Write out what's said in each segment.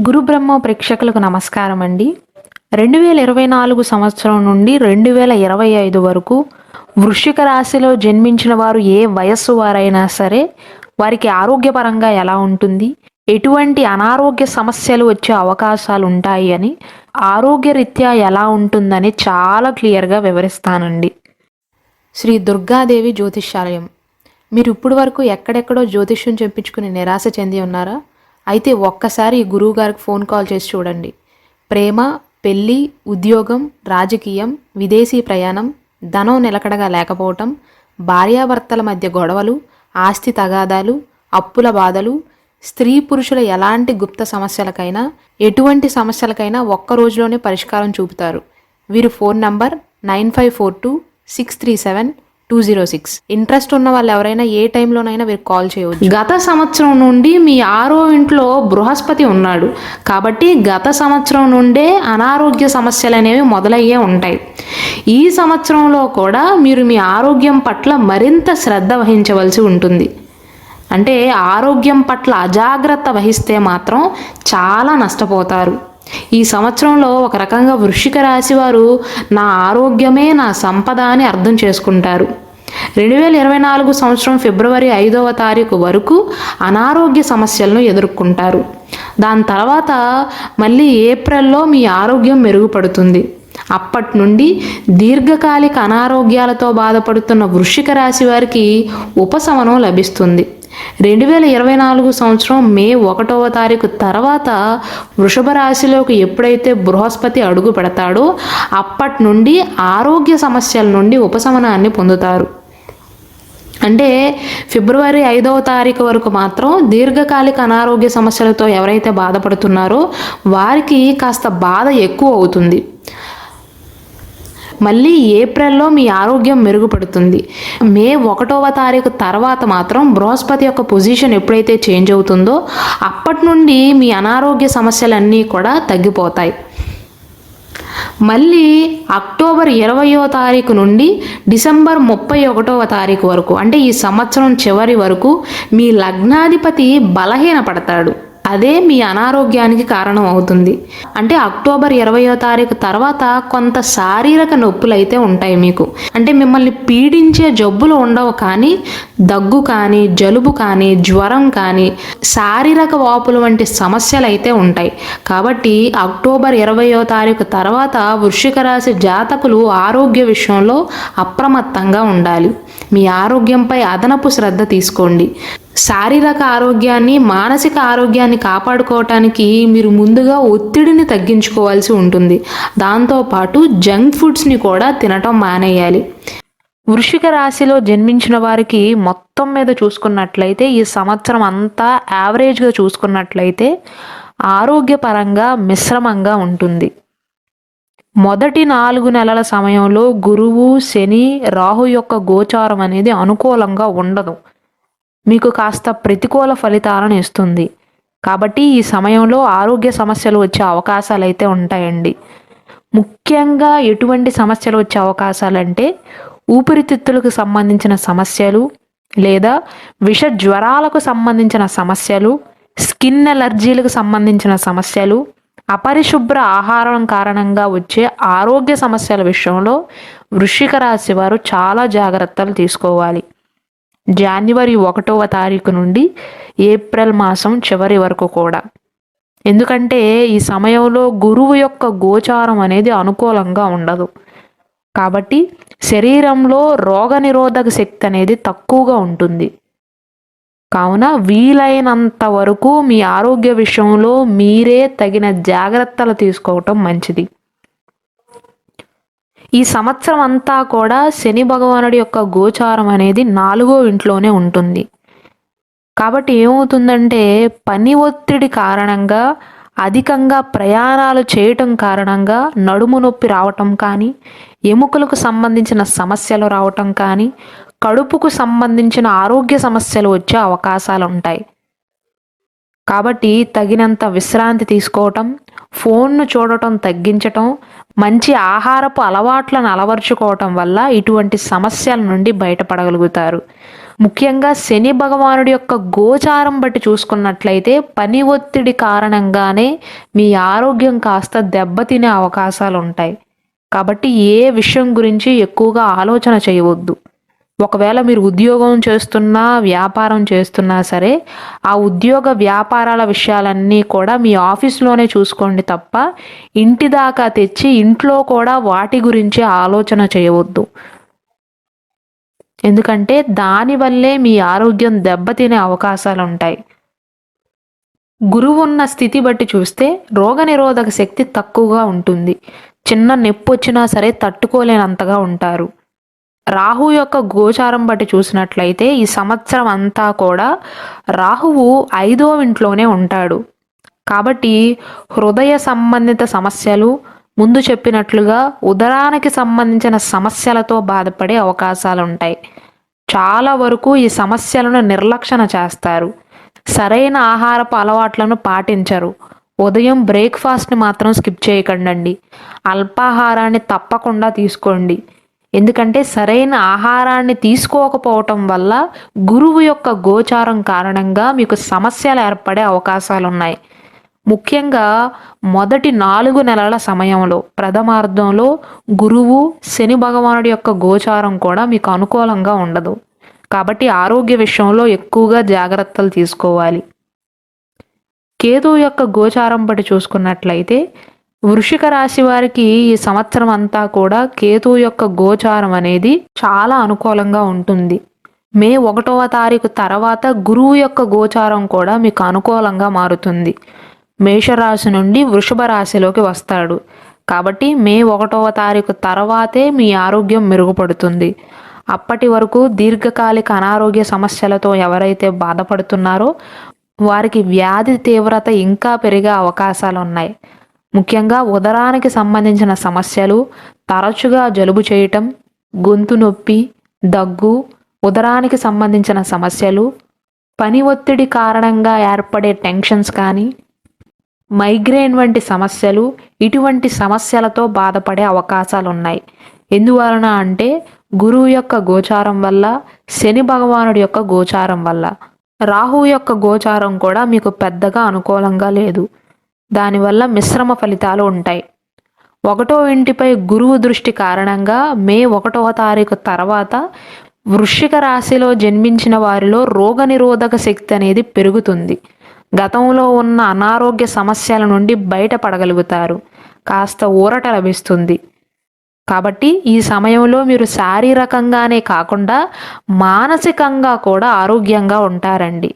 గురు బ్రహ్మ ప్రేక్షకులకు నమస్కారం అండి. 2024 సంవత్సరం నుండి 2025 వరకు వృశ్చిక రాశిలో జన్మించిన వారు ఏ వయస్సు వారైనా సరే వారికి ఆరోగ్యపరంగా ఎలా ఉంటుంది, ఎటువంటి అనారోగ్య సమస్యలు వచ్చే అవకాశాలు ఉంటాయి అని, ఆరోగ్యరీత్యా ఎలా ఉంటుందని చాలా క్లియర్గా వివరిస్తానండి. శ్రీ దుర్గాదేవి జ్యోతిష్యాలయం. మీరు ఇప్పుడు వరకు ఎక్కడెక్కడో జ్యోతిష్యం చెప్పించుకుని నిరాశ చెంది ఉన్నారా? అయితే ఒక్కసారి ఈ గురువు గారికి ఫోన్ కాల్ చేసి చూడండి. ప్రేమ, పెళ్ళి, ఉద్యోగం, రాజకీయం, విదేశీ ప్రయాణం, ధనం నిలకడగా లేకపోవటం, భార్యాభర్తల మధ్య గొడవలు, ఆస్తి తగాదాలు, అప్పుల బాధలు, స్త్రీ పురుషుల ఎలాంటి గుప్త సమస్యలకైనా, ఎటువంటి సమస్యలకైనా ఒక్క రోజులోనే పరిష్కారం చూపుతారు. వీరు ఫోన్ నంబర్ 9542637206. ఇంట్రెస్ట్ ఉన్న వాళ్ళు ఎవరైనా ఏ టైంలోనైనా వీరు కాల్ చేయవచ్చు. గత సంవత్సరం నుండి మీ 6వ ఇంట్లో బృహస్పతి ఉన్నాడు కాబట్టి గత సంవత్సరం నుండే అనారోగ్య సమస్యలు అనేవి మొదలయ్యే ఉంటాయి. ఈ సంవత్సరంలో కూడా మీరు మీ ఆరోగ్యం పట్ల మరింత శ్రద్ధ వహించవలసి ఉంటుంది. అంటే ఆరోగ్యం పట్ల అజాగ్రత్త వహిస్తే మాత్రం చాలా నష్టపోతారు. ఈ సంవత్సరంలో ఒక రకంగా వృశ్చిక రాశి వారు నా ఆరోగ్యమే నా సంపద అని అర్థం చేసుకుంటారు. 2024 సంవత్సరం ఫిబ్రవరి 5వ తారీఖు వరకు అనారోగ్య సమస్యలను ఎదుర్కొంటారు. దాని తర్వాత మళ్ళీ ఏప్రిల్లో మీ ఆరోగ్యం మెరుగుపడుతుంది. అప్పటి నుండి దీర్ఘకాలిక అనారోగ్యాలతో బాధపడుతున్న వృశ్చిక రాశి వారికి ఉపశమనం లభిస్తుంది. 2024 సంవత్సరం మే 1వ తారీఖు తర్వాత వృషభ రాశిలోకి ఎప్పుడైతే బృహస్పతి అడుగు పెడతాడో అప్పటి నుండి ఆరోగ్య సమస్యల నుండి ఉపశమనాన్ని పొందుతారు. అంటే ఫిబ్రవరి 5వ తారీఖు వరకు మాత్రం దీర్ఘకాలిక అనారోగ్య సమస్యలతో ఎవరైతే బాధపడుతున్నారో వారికి కాస్త బాధ ఎక్కువ అవుతుంది. మళ్ళీ ఏప్రిల్లో మీ ఆరోగ్యం మెరుగుపడుతుంది. మే 1వ తారీఖు తర్వాత మాత్రం బృహస్పతి యొక్క పొజిషన్ ఎప్పుడైతే చేంజ్ అవుతుందో అప్పటి నుండి మీ అనారోగ్య సమస్యలన్నీ కూడా తగ్గిపోతాయి. మళ్ళీ అక్టోబర్ 20వ తారీఖు నుండి డిసెంబర్ 31వ తారీఖు వరకు అంటే ఈ సంవత్సరం చివరి వరకు మీ లగ్నాధిపతి బలహీనపడతాడు. అదే మీ అనారోగ్యానికి కారణం అవుతుంది. అంటే అక్టోబర్ 20వ తారీఖు తర్వాత కొంత శారీరక నొప్పులు అయితే ఉంటాయి మీకు. అంటే మిమ్మల్ని పీడించే జబ్బులు ఉండవు కానీ దగ్గు కానీ జలుబు కానీ జ్వరం కానీ శారీరక వాపులు వంటి సమస్యలు అయితే ఉంటాయి. కాబట్టి అక్టోబర్ 20వ తారీఖు తర్వాత వృశ్చిక రాశి జాతకులు ఆరోగ్య విషయంలో అప్రమత్తంగా ఉండాలి. మీ ఆరోగ్యంపై అదనపు శ్రద్ధ తీసుకోండి. శారీరక ఆరోగ్యాన్ని, మానసిక ఆరోగ్యాన్ని కాపాడుకోవటానికి మీరు ముందుగా ఒత్తిడిని తగ్గించుకోవాల్సి ఉంటుంది. దాంతోపాటు జంక్ ఫుడ్స్ని కూడా తినటం మానేయాలి. వృశ్చిక రాశిలో జన్మించిన వారికి మొత్తం మీద చూసుకున్నట్లయితే ఈ సంవత్సరం అంతా యావరేజ్గా చూసుకున్నట్లయితే ఆరోగ్యపరంగా మిశ్రమంగా ఉంటుంది. మొదటి 4 నెలల సమయంలో గురువు, శని, రాహు యొక్క గోచారం అనేది అనుకూలంగా ఉండదు. మీకు కాస్త ప్రతికూల ఫలితాలను ఇస్తుంది. కాబట్టి ఈ సమయంలో ఆరోగ్య సమస్యలు వచ్చే అవకాశాలు అయితే ఉంటాయండి. ముఖ్యంగా ఎటువంటి సమస్యలు వచ్చే అవకాశాలంటే ఊపిరితిత్తులకు సంబంధించిన సమస్యలు లేదా విష జ్వరాలకు సంబంధించిన సమస్యలు, స్కిన్ ఎలర్జీలకు సంబంధించిన సమస్యలు, అపరిశుభ్ర ఆహారం కారణంగా వచ్చే ఆరోగ్య సమస్యల విషయంలో వృశ్చిక రాశి వారు చాలా జాగ్రత్తలు తీసుకోవాలి. జనవరి 1వ తారీఖు నుండి ఏప్రిల్ మాసం చివరి వరకు కూడా. ఎందుకంటే ఈ సమయంలో గురువు యొక్క గోచారం అనేది అనుకూలంగా ఉండదు. కాబట్టి శరీరంలో రోగనిరోధక శక్తి అనేది తక్కువగా ఉంటుంది. కావున వీలైనంత వరకు మీ ఆరోగ్య విషయంలో మీరే తగిన జాగ్రత్తలు తీసుకోవటం మంచిది. ఈ సంవత్సరం అంతా కూడా శని భగవానుడి యొక్క గోచారం అనేది 4వ ఇంట్లోనే ఉంటుంది. కాబట్టి ఏమవుతుందంటే పని ఒత్తిడి కారణంగా అధికంగా ప్రయాణాలు చేయటం కారణంగా నడుము నొప్పి రావటం కానీ, ఎముకలకు సంబంధించిన సమస్యలు రావటం కానీ, కడుపుకు సంబంధించిన ఆరోగ్య సమస్యలు వచ్చే అవకాశాలు ఉంటాయి. కాబట్టి తగినంత విశ్రాంతి తీసుకోవటం, ఫోన్ను చూడటం తగ్గించటం, మంచి ఆహారపు అలవాట్లను అలవర్చుకోవటం వల్ల ఇటువంటి సమస్యల నుండి బయటపడగలుగుతారు. ముఖ్యంగా శని భగవానుడి యొక్క గోచారం బట్టి చూసుకున్నట్లయితే పని ఒత్తిడి కారణంగానే మీ ఆరోగ్యం కాస్త దెబ్బతినే అవకాశాలు ఉంటాయి. కాబట్టి ఏ విషయం గురించి ఎక్కువగా ఆలోచన చేయవద్దు. ఒకవేళ మీరు ఉద్యోగం చేస్తున్నా, వ్యాపారం చేస్తున్నా సరే, ఆ ఉద్యోగ వ్యాపారాల విషయాలన్నీ కూడా మీ ఆఫీస్లోనే చూసుకోండి తప్ప ఇంటి దాకా తెచ్చి ఇంట్లో కూడా వాటి గురించి ఆలోచన చేయవద్దు. ఎందుకంటే దానివల్లే మీ ఆరోగ్యం దెబ్బతినే అవకాశాలు ఉంటాయి. గురువు ఉన్న స్థితి బట్టి చూస్తే రోగనిరోధక శక్తి తక్కువగా ఉంటుంది. చిన్న నొప్పి వచ్చినా సరే తట్టుకోలేనంతగా ఉంటారు. రాహు యొక్క గోచారం బట్టి చూసినట్లయితే ఈ సంవత్సరం అంతా కూడా రాహువు 5వ ఇంట్లోనే ఉంటాడు. కాబట్టి హృదయ సంబంధిత సమస్యలు, ముందు చెప్పినట్లుగా ఉదరానికి సంబంధించిన సమస్యలతో బాధపడే అవకాశాలు ఉంటాయి. చాలా వరకు ఈ సమస్యలను నిర్లక్ష్యం చేస్తారు. సరైన ఆహారపు అలవాట్లను పాటించరు. ఉదయం బ్రేక్ఫాస్ట్ని మాత్రం స్కిప్ చేయకండి. అల్పాహారాన్ని తప్పకుండా తీసుకోండి. ఎందుకంటే సరైన ఆహారాన్ని తీసుకోకపోవటం వల్ల గురువు యొక్క గోచారం కారణంగా మీకు సమస్యలు ఏర్పడే అవకాశాలు ఉన్నాయి. ముఖ్యంగా మొదటి 4 నెలల సమయంలో ప్రథమార్థంలో గురువు శని భగవానుడి యొక్క గోచారం కూడా మీకు అనుకూలంగా ఉండదు. కాబట్టి ఆరోగ్య విషయంలో ఎక్కువగా జాగ్రత్తలు తీసుకోవాలి. కేతువు యొక్క గోచారం బట్టి చూసుకున్నట్లయితే వృషిక రాశి వారికి ఈ సంవత్సరం అంతా కూడా కేతువు యొక్క గోచారం అనేది చాలా అనుకూలంగా ఉంటుంది. మే 1వ తారీఖు తర్వాత గురువు యొక్క గోచారం కూడా మీకు అనుకూలంగా మారుతుంది. మేషరాశి నుండి వృషభ రాశిలోకి వస్తాడు. కాబట్టి మే 1వ తారీఖు తర్వాతే మీ ఆరోగ్యం మెరుగుపడుతుంది. అప్పటి వరకు దీర్ఘకాలిక అనారోగ్య సమస్యలతో ఎవరైతే బాధపడుతున్నారో వారికి వ్యాధి తీవ్రత ఇంకా పెరిగే అవకాశాలు ఉన్నాయి. ముఖ్యంగా ఉదరానికి సంబంధించిన సమస్యలు, తరచుగా జలుబు చేయటం, గొంతు నొప్పి, దగ్గు, ఉదరానికి సంబంధించిన సమస్యలు, పని ఒత్తిడి కారణంగా ఏర్పడే టెన్షన్స్ కానీ, మైగ్రేన్ వంటి సమస్యలు, ఇటువంటి సమస్యలతో బాధపడే అవకాశాలు ఉన్నాయి. ఎందువలన అంటే గురువు యొక్క గోచారం వల్ల, శని భగవానుడి యొక్క గోచారం వల్ల. రాహు యొక్క గోచారం కూడా మీకు పెద్దగా అనుకూలంగా లేదు. దానివల్ల మిశ్రమ ఫలితాలు ఉంటాయి. 1వ ఇంటిపై గురువు దృష్టి కారణంగా మే 1వ తారీఖు తర్వాత వృశ్చిక రాశిలో జన్మించిన వారిలో రోగనిరోధక శక్తి అనేది పెరుగుతుంది. గతంలో ఉన్న అనారోగ్య సమస్యల నుండి బయటపడగలుగుతారు. కాస్త ఊరట లభిస్తుంది. కాబట్టి ఈ సమయంలో మీరు శారీరకంగానే కాకుండా మానసికంగా కూడా ఆరోగ్యంగా ఉంటారండి.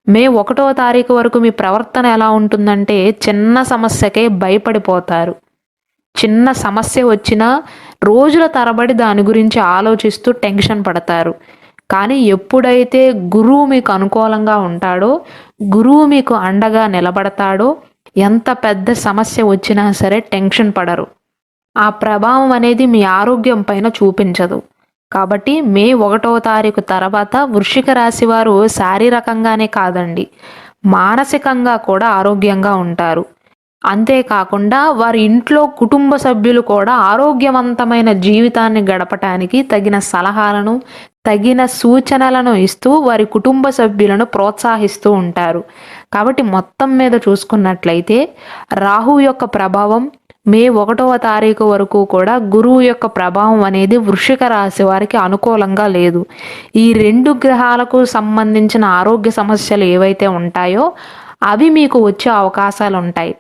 మే 1వ తారీఖు వరకు మీ ప్రవర్తన ఎలా ఉంటుందంటే చిన్న సమస్యకే భయపడిపోతారు. చిన్న సమస్య వచ్చినా రోజుల తరబడి దాని గురించి ఆలోచిస్తూ టెన్షన్ పడతారు. కానీ ఎప్పుడైతే గురువు మీకు అనుకూలంగా ఉంటాడో, గురువు మీకు అండగా నిలబడతాడో, ఎంత పెద్ద సమస్య వచ్చినా సరే టెన్షన్ పడరు. ఆ ప్రభావం అనేది మీ ఆరోగ్యం పైన చూపించదు. కాబట్టి మే 1వ తారీఖు తర్వాత వృశ్చిక రాశి వారు శారీరకంగానే కాదండి, మానసికంగా కూడా ఆరోగ్యంగా ఉంటారు. అంతేకాకుండా వారి ఇంట్లో కుటుంబ సభ్యులు కూడా ఆరోగ్యవంతమైన జీవితాన్ని గడపటానికి తగిన సలహాలను, తగిన సూచనలను ఇస్తూ వారి కుటుంబ సభ్యులను ప్రోత్సహిస్తూ ఉంటారు. కాబట్టి మొత్తం మీద చూసుకున్నట్లయితే రాహు యొక్క ప్రభావం మే 1వ తారీఖు వరకు కూడా గురువు యొక్క ప్రభావం అనేది వృశ్చిక రాశి వారికి అనుకూలంగా లేదు. ఈ 2 గ్రహాలకు సంబంధించిన ఆరోగ్య సమస్యలు ఏవైతే ఉంటాయో అవి మీకు వచ్చే అవకాశాలు ఉంటాయి.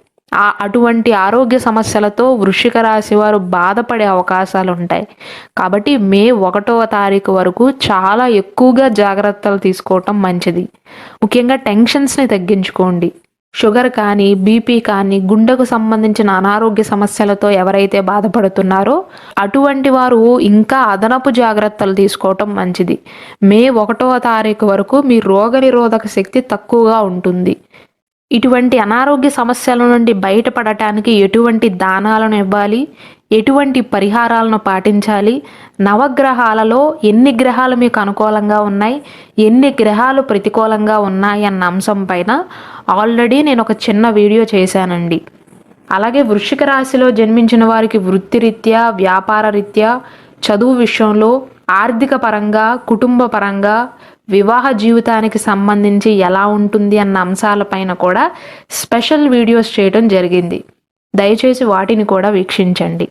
అటువంటి ఆరోగ్య సమస్యలతో వృశ్చిక రాశి వారు బాధపడే అవకాశాలు ఉంటాయి. కాబట్టి మే 1వ తారీఖు వరకు చాలా ఎక్కువగా జాగ్రత్తలు తీసుకోవటం మంచిది. ముఖ్యంగా టెన్షన్స్ని తగ్గించుకోండి. షుగర్ కానీ, బీపీ కానీ, గుండెకు సంబంధించిన అనారోగ్య సమస్యలతో ఎవరైతే బాధపడుతున్నారో అటువంటి వారు ఇంకా అదనపు జాగ్రత్తలు తీసుకోవటం మంచిది. మే 1వ తారీఖు వరకు మీ రోగనిరోధక శక్తి తక్కువగా ఉంటుంది. ఇటువంటి అనారోగ్య సమస్యల నుండి బయటపడటానికి ఎటువంటి దానాలను ఇవ్వాలి, ఎటువంటి పరిహారాలను పాటించాలి, నవగ్రహాలలో ఎన్ని గ్రహాలు మీకు అనుకూలంగా ఉన్నాయి, ఎన్ని గ్రహాలు ప్రతికూలంగా ఉన్నాయి అన్న అంశం పైన ఆల్రెడీ నేను ఒక చిన్న వీడియో చేశానండి. అలాగే వృశ్చిక రాశిలో జన్మించిన వారికి వృత్తిరీత్యా, వ్యాపార రీత్యా, చదువు విషయంలో, ఆర్థిక పరంగా, కుటుంబ పరంగా, వివాహ జీవితానికి సంబంధించి ఎలా ఉంటుంది అన్న అంశాలపైన కూడా స్పెషల్ వీడియోస్ చేయడం జరిగింది. దయచేసి వాటిని కూడా వీక్షించండి.